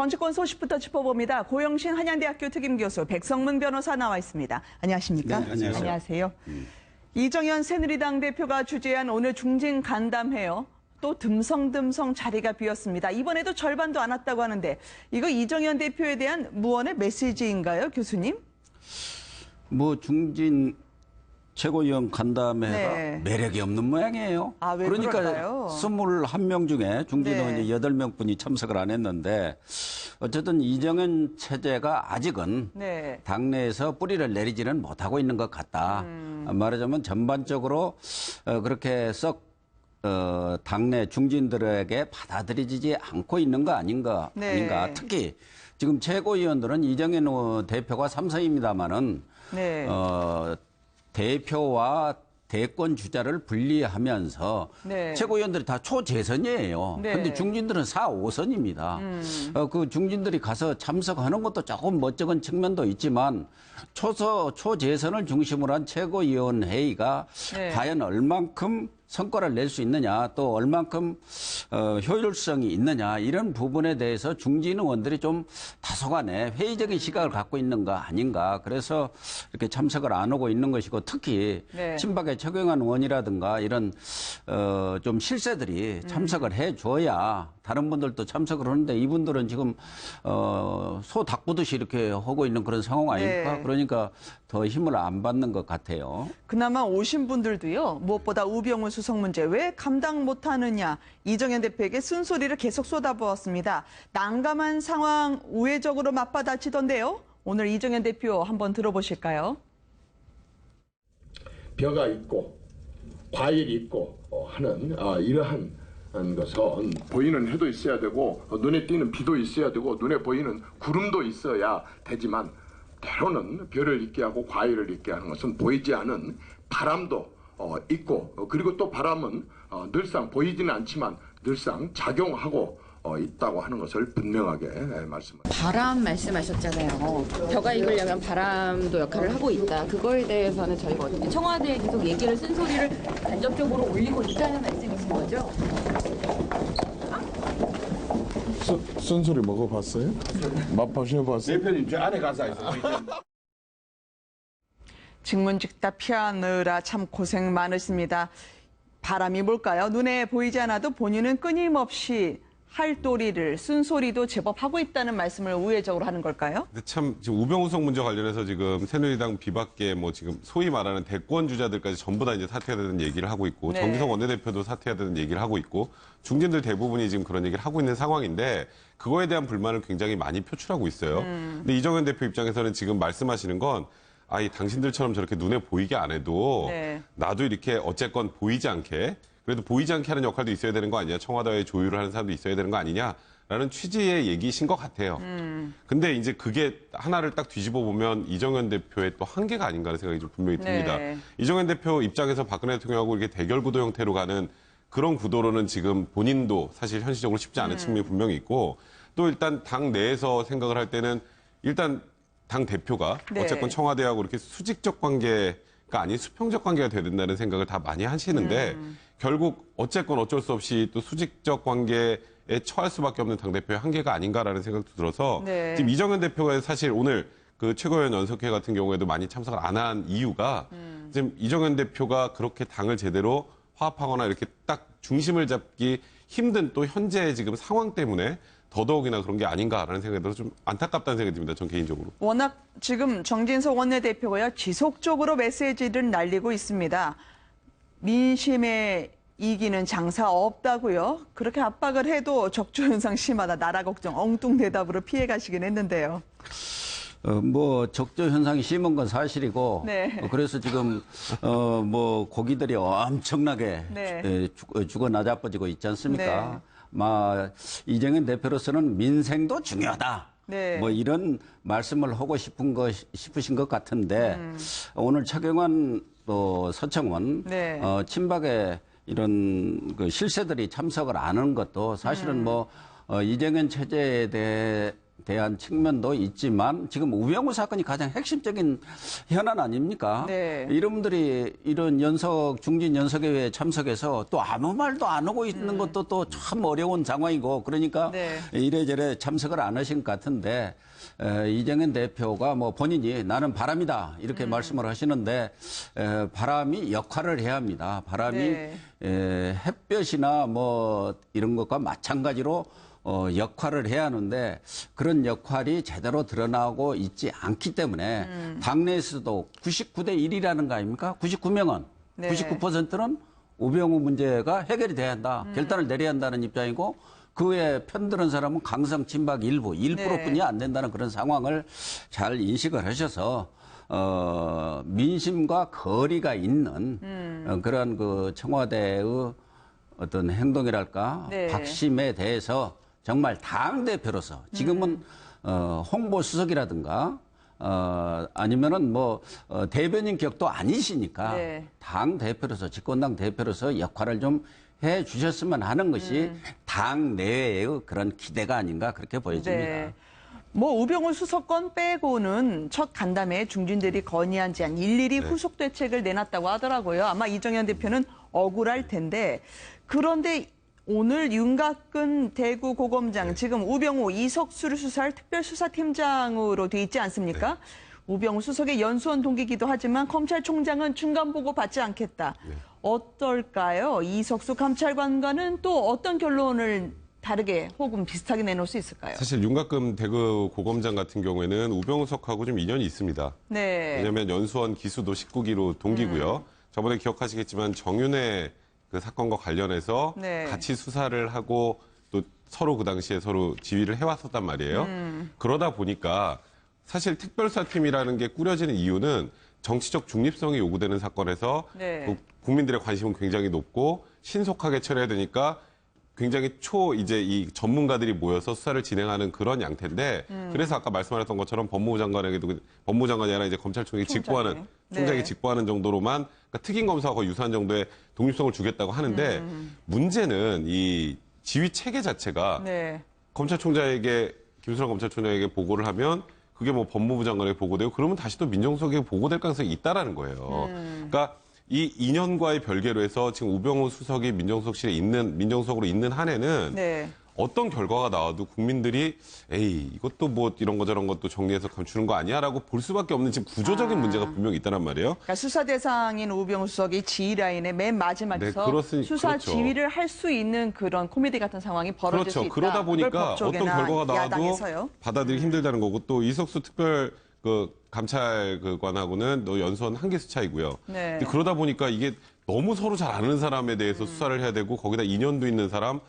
정치권 소식부터 짚어봅니다. 고영신 한양대학교 특임교수 백성문 변호사 나와 있습니다. 안녕하십니까? 네, 안녕하세요. 안녕하세요. 이정현 새누리당 대표가 주재한 오늘 중진 간담회요. 또 듬성듬성 자리가 비었습니다. 이번에도 절반도 안 왔다고 하는데 이거 이정현 대표에 대한 무언의 메시지인가요, 교수님? 중진 최고위원 간담회가 네. 매력이 없는 모양이에요. 아, 왜 그러니까 그럴까요? 21명 중에 중진 의원 네. 8명뿐이 참석을 안 했는데 어쨌든 이정현 체제가 아직은 네. 당내에서 뿌리를 내리지는 못하고 있는 것 같다. 말하자면 전반적으로 그렇게 썩 당내 중진들에게 받아들여지지 않고 있는 거 아닌가. 네. 아닌가. 특히 지금 최고위원들은 이정현 대표가 삼성입니다마는 네. 대표와 대권 주자를 분리하면서 네. 최고위원들이 다 초재선이에요. 네. 그런데 중진들은 4, 5선입니다. 그 중진들이 가서 참석하는 것도 조금 멋쩍은 측면도 있지만 초재선을 중심으로 한 최고위원 회의가 네. 과연 얼만큼 성과를 낼 수 있느냐, 또 얼만큼 효율성이 있느냐, 이런 부분에 대해서 중진 의원들이 좀 다소간에 회의적인 시각을 갖고 있는 거 아닌가. 그래서 이렇게 참석을 안 하고 있는 것이고, 특히 네. 친박의 최경환 의원이라든가 이런 좀 실세들이 참석을 해줘야 다른 분들도 참석을 하는데 이분들은 지금 소 닭보듯이 이렇게 하고 있는 그런 상황 아닙니까? 네. 그러니까 더 힘을 안 받는 것 같아요. 그나마 오신 분들도요. 무엇보다 우병우 수석 문제 왜 감당 못하느냐. 이정현 대표에게 쓴소리를 계속 쏟아부었습니다. 난감한 상황 우회적으로 맞받아치던데요. 오늘 이정현 대표 한번 들어보실까요? 벼가 있고 과일이 있고 하는 이러한 것은 보이는 해도 있어야 되고 눈에 띄는 비도 있어야 되고 눈에 보이는 구름도 있어야 되지만 때로는 벼를 있게 하고 과일을 있게 하는 것은 보이지 않은 바람도 있고 그리고 또 바람은 늘상 보이지는 않지만 늘상 작용하고 있다고 하는 것을 분명하게 말씀을. 바람 말씀하셨잖아요. 벼가 익으려면 바람도 역할을 하고 있다. 그거에 대해서는 저희가 어떻게 청와대에 계속 얘기를 쓴소리를 간접적으로 올리고 있다는 말씀이신 거죠? 쓴소리 먹어봤어요? 맛보셔봤어요? 대표님 저 안에 가서 있어요. 직문직답 피하느라 참 고생 많으십니다. 바람이 뭘까요? 눈에 보이지 않아도 본인은 끊임없이 할도리를 쓴소리도 제법 하고 있다는 말씀을 우회적으로 하는 걸까요? 근데 참 지금 우병우석 문제 관련해서 지금 새누리당 비박계 지금 소위 말하는 대권 주자들까지 전부 다 이제 사퇴해야 되는 얘기를 하고 있고 네. 정기석 원내대표도 사퇴해야 되는 얘기를 하고 있고 중진들 대부분이 지금 그런 얘기를 하고 있는 상황인데 그거에 대한 불만을 굉장히 많이 표출하고 있어요. 근데 이정현 대표 입장에서는 지금 말씀하시는 건 당신들처럼 저렇게 눈에 보이게 안 해도 네. 나도 이렇게 어쨌건 보이지 않게 그래도 보이지 않게 하는 역할도 있어야 되는 거 아니냐. 청와대에 조율을 하는 사람도 있어야 되는 거 아니냐라는 취지의 얘기이신 것 같아요. 근데 이제 그게 하나를 딱 뒤집어 보면 이정현 대표의 또 한계가 아닌가 하는 생각이 좀 분명히 듭니다. 네. 이정현 대표 입장에서 박근혜 대통령하고 이렇게 대결 구도 형태로 가는 그런 구도로는 지금 본인도 사실 현실적으로 쉽지 않은 측면이 분명히 있고 또 일단 당 내에서 생각을 할 때는 일단 당 대표가 네. 어쨌건 청와대하고 이렇게 수직적 관계가 아닌 수평적 관계가 돼야 된다는 생각을 다 많이 하시는데 결국 어쨌건 어쩔 수 없이 또 수직적 관계에 처할 수밖에 없는 당대표의 한계가 아닌가라는 생각도 들어서 네. 지금 이정현 대표가 사실 오늘 그 최고위원 연석회 같은 경우에도 많이 참석을 안 한 이유가 지금 이정현 대표가 그렇게 당을 제대로 화합하거나 이렇게 딱 중심을 잡기 힘든 또 현재 지금 상황 때문에 더더욱이나 그런 게 아닌가라는 생각이 들어서 좀 안타깝다는 생각이 듭니다. 전 개인적으로. 워낙 지금 정진석 원내대표가요. 지속적으로 메시지를 날리고 있습니다. 민심에 이기는 장사 없다고요. 그렇게 압박을 해도 적조현상 심하다. 나라 걱정 엉뚱 대답으로 피해가시긴 했는데요. 적조 현상이 심한 건 사실이고, 네. 그래서 지금, 고기들이 엄청나게 네. 죽어 나자빠지고 있지 않습니까? 이정현 대표로서는 민생도 중요하다. 네. 이런 말씀을 하고 싶으신 것 같은데, 오늘 최경환 또 서청원, 네. 친박의 이런 그 실세들이 참석을 안 하는 것도 사실은 이정현 체제에 대해 대한 측면도 있지만 지금 우병우 사건이 가장 핵심적인 현안 아닙니까? 네. 이런 분들이 이런 중진 연석회에 참석해서 또 아무 말도 안 하고 있는 것도 또 참 어려운 상황이고 그러니까 네. 이래저래 참석을 안 하신 것 같은데 이정현 대표가 뭐 본인이 나는 바람이다 이렇게 말씀을 하시는데 바람이 역할을 해야 합니다. 바람이 네. 햇볕이나 뭐 이런 것과 마찬가지로 역할을 해야 하는데 그런 역할이 제대로 드러나고 있지 않기 때문에 당내에서도 99대 1이라는 거 아닙니까? 99명은 네. 99%는 우병우 문제가 해결이 돼야 한다. 결단을 내려야 한다는 입장이고 그에 편드는 사람은 강성 친박 일부 1%뿐이 안 된다는 그런 상황을 잘 인식을 하셔서 민심과 거리가 있는 그런 그 청와대의 어떤 행동이랄까 네. 박심에 대해서 정말 당 대표로서 지금은 홍보 수석이라든가 아니면은 뭐 대변인 격도 아니시니까 네. 당 대표로서 집권당 대표로서 역할을 좀 해 주셨으면 하는 것이 당 내외의 그런 기대가 아닌가 그렇게 보여집니다. 네. 뭐 우병우 수석건 빼고는 첫 간담회에 중진들이 건의한 제안 일일이 후속 대책을 내놨다고 하더라고요. 아마 이정현 대표는 억울할 텐데 그런데 오늘 윤곽근 대구고검장 지금 우병우 이석수를 수사할 특별수사팀장으로 돼 있지 않습니까? 우병우 수석의 연수원 동기이기도 하지만 검찰총장은 중간보고 받지 않겠다. 어떨까요? 이석수 감찰관과는 또 어떤 결론을 다르게 혹은 비슷하게 내놓을 수 있을까요? 사실 윤곽금 대구 고검장 같은 경우에는 우병우석하고 좀 인연이 있습니다. 네. 왜냐하면 연수원 기수도 19기로 동기고요. 저번에 기억하시겠지만 정윤회 그 사건과 관련해서 네. 같이 수사를 하고 또 서로 그 당시에 서로 지휘를 해왔었단 말이에요. 그러다 보니까 사실 특별수사팀이라는 게 꾸려지는 이유는 정치적 중립성이 요구되는 사건에서 네. 그 국민들의 관심은 굉장히 높고 신속하게 처리해야 되니까 굉장히 이제 이 전문가들이 모여서 수사를 진행하는 그런 양태인데 그래서 아까 말씀하셨던 것처럼 법무부 장관에게도 법무부 장관이 아니라 이제 검찰총장이 직보하는 총장이 네. 직보하는 정도로만 그러니까 특임 검사하고 유사한 정도의 독립성을 주겠다고 하는데 문제는 이 지휘 체계 자체가 네. 검찰총장에게 김수남 검찰총장에게 보고를 하면 그게 뭐 법무부 장관에게 보고되고 그러면 다시 또 민정수석에게 보고될 가능성이 있다라는 거예요. 그러니까 이 2년과의 별개로 해서 지금 우병우 수석이 민정수석으로 있는 한해는 네. 어떤 결과가 나와도 국민들이 에이 이것도 뭐 이런 거 저런 것도 정리해서 감추는 거 아니야라고 볼 수밖에 없는 지금 구조적인 문제가 분명히 있다는 말이에요. 그러니까 수사 대상인 우병우 수석이 지휘 라인의 맨 마지막에서 네, 수사 그렇죠. 지휘를 할 수 있는 그런 코미디 같은 상황이 벌어질 수 그렇죠. 있다. 그러다 보니까 그걸 어떤 법조계나 결과가 나와도 야당에서요. 받아들이기 힘들다는 거고 또 이석수 특별 그 감찰관하고는 또 연수원 한 개수 차이고요. 네. 근데 그러다 보니까 이게 너무 서로 잘 아는 사람에 대해서 수사를 해야 되고 거기다 인연도 있는 사람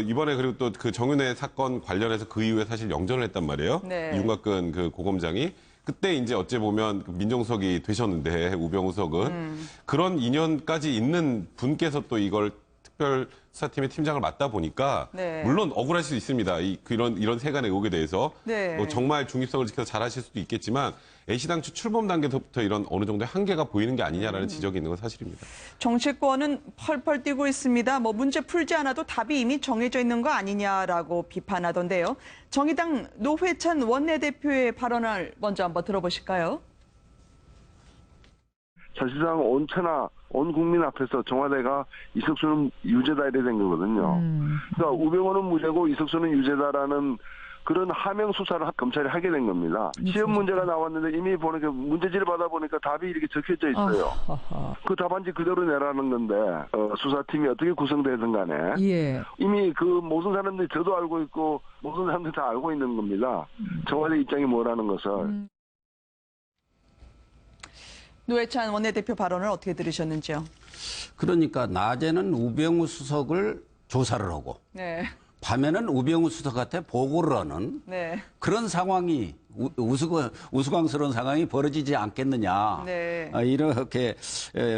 이번에 그리고 또 그 정윤회 사건 관련해서 그 이후에 사실 영전을 했단 말이에요. 네. 윤곽근 그 고검장이. 그때 이제 어찌 보면 민정수석이 되셨는데 우병우석은 그런 인연까지 있는 분께서 또 이걸 특별수사팀의 팀장을 맡다 보니까 네. 물론 억울할 수 있습니다. 이런 세간의 의혹에 대해서 네. 뭐 정말 중립성을 지켜서 잘하실 수도 있겠지만 애시당초 출범 단계부터 이런 어느 정도의 한계가 보이는 게 아니냐라는 지적이 있는 건 사실입니다. 정치권은 펄펄 뛰고 있습니다. 뭐 문제 풀지 않아도 답이 이미 정해져 있는 거 아니냐라고 비판하던데요. 정의당 노회찬 원내대표의 발언을 먼저 한번 들어보실까요? 사실상 온 국민 앞에서 청와대가 이석수는 유죄다 이래 된 거거든요. 그러니까 우병우는 무죄고 이석수는 유죄다라는 그런 하명 수사를 검찰이 하게 된 겁니다. 시험 문제가 나왔는데 이미 보니까 문제지를 받아보니까 답이 이렇게 적혀져 있어요. 그 답안지 그대로 내라는 건데 수사팀이 어떻게 구성되든 간에 이미 그 모든 사람들이 저도 알고 있고 모든 사람들이 다 알고 있는 겁니다. 청와대 입장이 뭐라는 것을. 노회찬 원내대표 발언을 어떻게 들으셨는지요? 그러니까 낮에는 우병우 수석을 조사를 하고 네. 밤에는 우병우 수석한테 보고를 하는 네. 그런 상황이 우스꽝스러운 상황이 벌어지지 않겠느냐. 네. 이렇게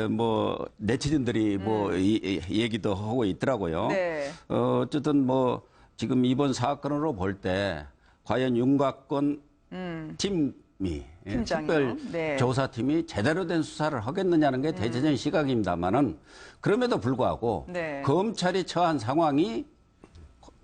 뭐 네티즌들이 뭐 얘기도 하고 있더라고요. 네. 어쨌든 뭐 지금 이번 사건으로 볼 때 과연 윤곽근 팀이 팀장이요? 특별 네. 조사팀이 제대로 된 수사를 하겠느냐는 게 대체적인 시각입니다만은 그럼에도 불구하고 네. 검찰이 처한 상황이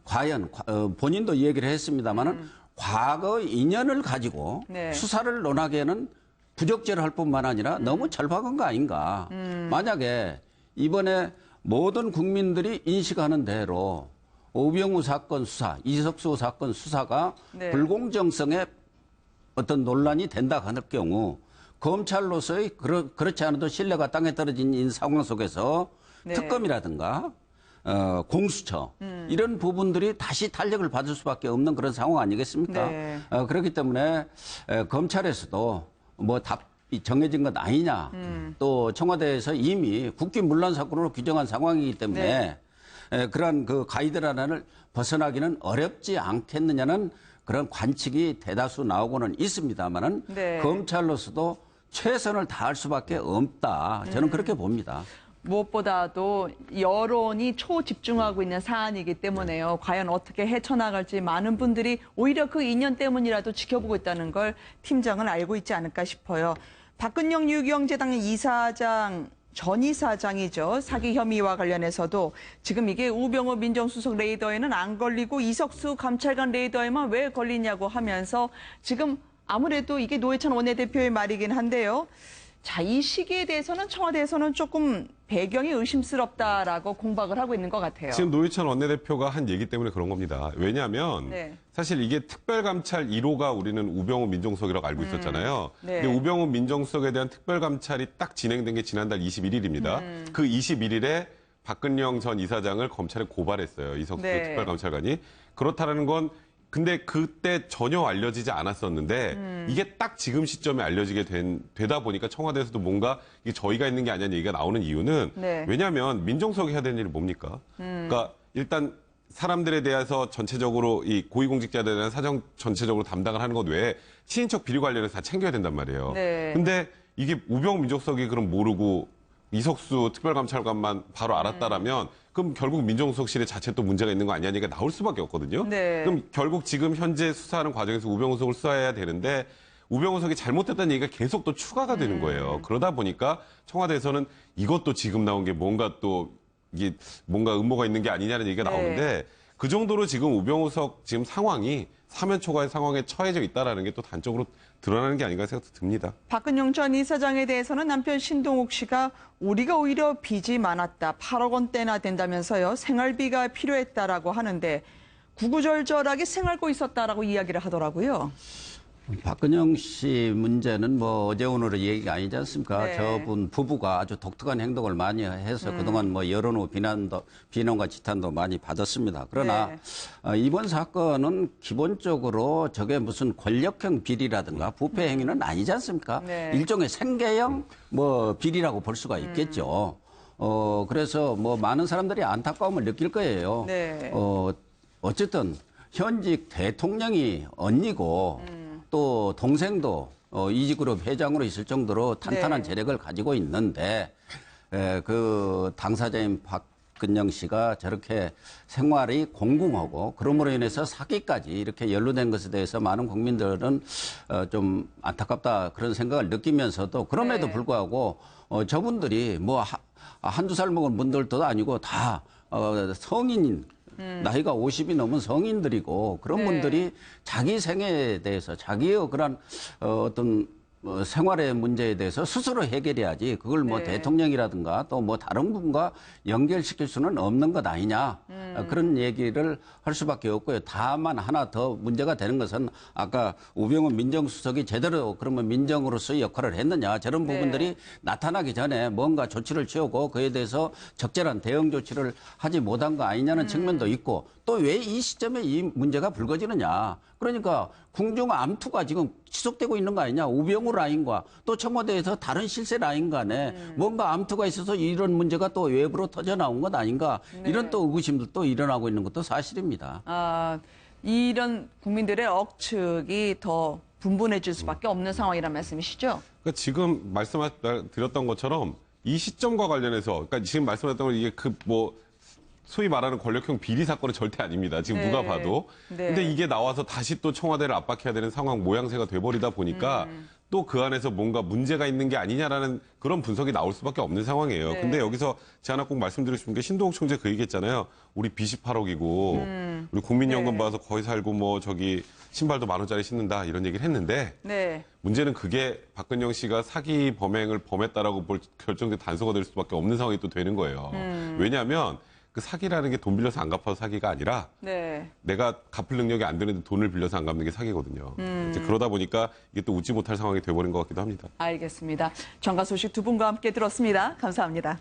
과연 본인도 얘기를 했습니다마는 과거 인연을 가지고 네. 수사를 논하기에는 부적절할 뿐만 아니라 너무 절박한 거 아닌가. 만약에 이번에 모든 국민들이 인식하는 대로 우병우 사건 수사, 이석수 사건 수사가 네. 불공정성에 어떤 논란이 된다 할 경우 검찰로서의 그렇지 않아도 신뢰가 땅에 떨어진 상황 속에서 네. 특검이라든가 공수처 이런 부분들이 다시 탄력을 받을 수밖에 없는 그런 상황 아니겠습니까? 네. 그렇기 때문에 검찰에서도 뭐 답이 정해진 것 아니냐 또 청와대에서 이미 국기 문란 사건으로 규정한 상황이기 때문에 그러한 그 가이드라인을 벗어나기는 어렵지 않겠느냐는 그런 관측이 대다수 나오고는 있습니다만은 네. 검찰로서도 최선을 다할 수밖에 없다. 저는 그렇게 봅니다. 무엇보다도 여론이 초집중하고 있는 사안이기 때문에요. 과연 어떻게 헤쳐나갈지 많은 분들이 오히려 그 인연 때문이라도 지켜보고 있다는 걸 팀장은 알고 있지 않을까 싶어요. 박근영 유경재당 이사장 전 이사장이죠. 사기 혐의와 관련해서도 지금 이게 우병우 민정수석 레이더에는 안 걸리고 이석수 감찰관 레이더에만 왜 걸리냐고 하면서 지금 아무래도 이게 노회찬 원내대표의 말이긴 한데요. 자, 이 시기에 대해서는 청와대에서는 조금 배경이 의심스럽다라고 공박을 하고 있는 것 같아요. 지금 노회찬 원내대표가 한 얘기 때문에 그런 겁니다. 왜냐하면 네. 사실 이게 특별감찰 1호가 우리는 우병우 민정수석이라고 알고 있었잖아요. 네. 근데 우병우 민정수석에 대한 특별감찰이 딱 진행된 게 지난달 21일입니다. 그 21일에 박근영 전 이사장을 검찰에 고발했어요. 이석수 네. 특별감찰관이. 그렇다는 건 근데 그때 전혀 알려지지 않았었는데 이게 딱 지금 시점에 알려지게 되다 보니까 청와대에서도 뭔가 이게 저희가 있는 게 아니냐는 얘기가 나오는 이유는 네. 왜냐하면 민정수석이 해야 되는 일이 뭡니까? 그러니까 일단 사람들에 대해서 전체적으로 이 고위공직자들에 대한 사정 전체적으로 담당을 하는 것 외에 친인척 비리 관련해서 다 챙겨야 된단 말이에요. 네. 근데 이게 우병우 민정수석이 그럼 모르고 이석수 특별감찰관만 바로 알았다라면 그럼 결국 민정수석실에 자체 또 문제가 있는 거 아니냐 얘기가 나올 수밖에 없거든요. 네. 그럼 결국 지금 현재 수사하는 과정에서 우병우 수석을 수사해야 되는데 우병우 수석이 잘못됐다는 얘기가 계속 또 추가가 되는 거예요. 그러다 보니까 청와대에서는 이것도 지금 나온 게 뭔가 또 이게 뭔가 음모가 있는 게 아니냐는 얘기가 네. 나오는데 그 정도로 지금 우병우 수석 지금 상황이 사면 초과의 상황에 처해져 있다라는 게 또 단적으로 드러나는 게 아닌가 생각도 듭니다. 박근영 전 이사장에 대해서는 남편 신동욱 씨가 우리가 오히려 빚이 많았다. 8억 원대나 된다면서요. 생활비가 필요했다라고 하는데 구구절절하게 생활고 있었다라고 이야기를 하더라고요. 박근영 씨 문제는 뭐 어제 오늘의 얘기가 아니지 않습니까? 네. 저분 부부가 아주 독특한 행동을 많이 해서 그동안 뭐 여론의 비난과 지탄도 많이 받았습니다. 그러나 네. 이번 사건은 기본적으로 저게 무슨 권력형 비리라든가 부패 행위는 아니지 않습니까? 네. 일종의 생계형 뭐 비리라고 볼 수가 있겠죠. 그래서 뭐 많은 사람들이 안타까움을 느낄 거예요. 네. 어쨌든 현직 대통령이 언니고 또 동생도 이지그룹 회장으로 있을 정도로 탄탄한 네. 재력을 가지고 있는데 그 당사자인 박근영 씨가 저렇게 생활이 공공하고 그럼으로 인해서 사기까지 이렇게 연루된 것에 대해서 많은 국민들은 좀 안타깝다 그런 생각을 느끼면서도 그럼에도 네. 불구하고 저분들이 뭐 한두 살 먹은 분들도 아니고 다 성인 나이가 50이 넘은 성인들이고 그런 네. 분들이 자기 생애에 대해서 자기의 그런 어떤 생활의 문제에 대해서 스스로 해결해야지 그걸 뭐 네. 대통령이라든가 또 뭐 다른 분과 연결시킬 수는 없는 것 아니냐 그런 얘기를 할 수밖에 없고요. 다만 하나 더 문제가 되는 것은 아까 우병우 민정수석이 제대로 그러면 민정으로서의 역할을 했느냐 저런 네. 부분들이 나타나기 전에 뭔가 조치를 취하고 그에 대해서 적절한 대응 조치를 하지 못한 거 아니냐는 측면도 있고 또 왜 이 시점에 이 문제가 불거지느냐. 그러니까 궁중 암투가 지금 지속되고 있는 거 아니냐. 우병우 라인과 또 청와대에서 다른 실세 라인 간에 뭔가 암투가 있어서 이런 문제가 또 외부로 터져나온 것 아닌가. 이런 또 의구심도 또 일어나고 있는 것도 사실입니다. 아, 이런 국민들의 억측이 더 분분해질 수밖에 없는 상황이란 말씀이시죠? 그러니까 지금 말씀드렸던 것처럼 이 시점과 관련해서 그러니까 지금 말씀하셨던 건 이게 그 뭐 소위 말하는 권력형 비리 사건은 절대 아닙니다. 지금 네. 누가 봐도. 네. 근데 이게 나와서 다시 또 청와대를 압박해야 되는 상황 모양새가 돼버리다 보니까 또 그 안에서 뭔가 문제가 있는 게 아니냐라는 그런 분석이 나올 수밖에 없는 상황이에요. 네. 근데 여기서 제가 하나 꼭 말씀드리고 싶은 게 신동욱 총재 그 얘기했잖아요. 우리 빚이 8억이고 우리 국민연금 네. 받아서 거의 살고 뭐 저기 신발도 10,000원짜리 신는다 이런 얘기를 했는데 네. 문제는 그게 박근영 씨가 사기 범행을 범했다라고 볼 결정된 단서가 될 수밖에 없는 상황이 또 되는 거예요. 왜냐하면 그 사기라는 게 돈 빌려서 안 갚아서 사기가 아니라 네. 내가 갚을 능력이 안 되는데 돈을 빌려서 안 갚는 게 사기거든요. 이제 그러다 보니까 이게 또 웃지 못할 상황이 돼버린 것 같기도 합니다. 알겠습니다. 정가 소식 두 분과 함께 들었습니다. 감사합니다.